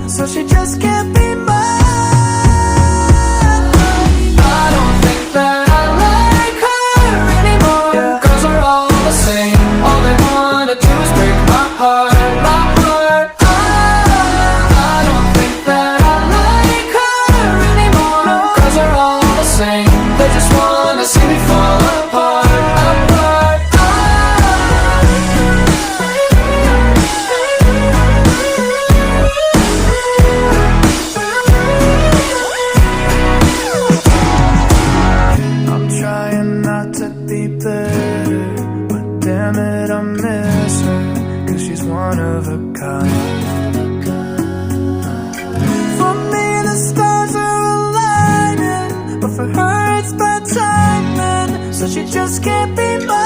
so she just can't be mine. I don't think that I like her anymore, yeah. Girls are all the same, all they wanna do is break my heart, my heart. I don't think that I like her anymore, no. Girls are all the same, they just wanna see me fall apart, apart. I'm trying not to be bitter, but damn it, I miss her, 'cause she's one of a kind. For me the stars are aligning, but for her it's bad timing, so she just can't be mine.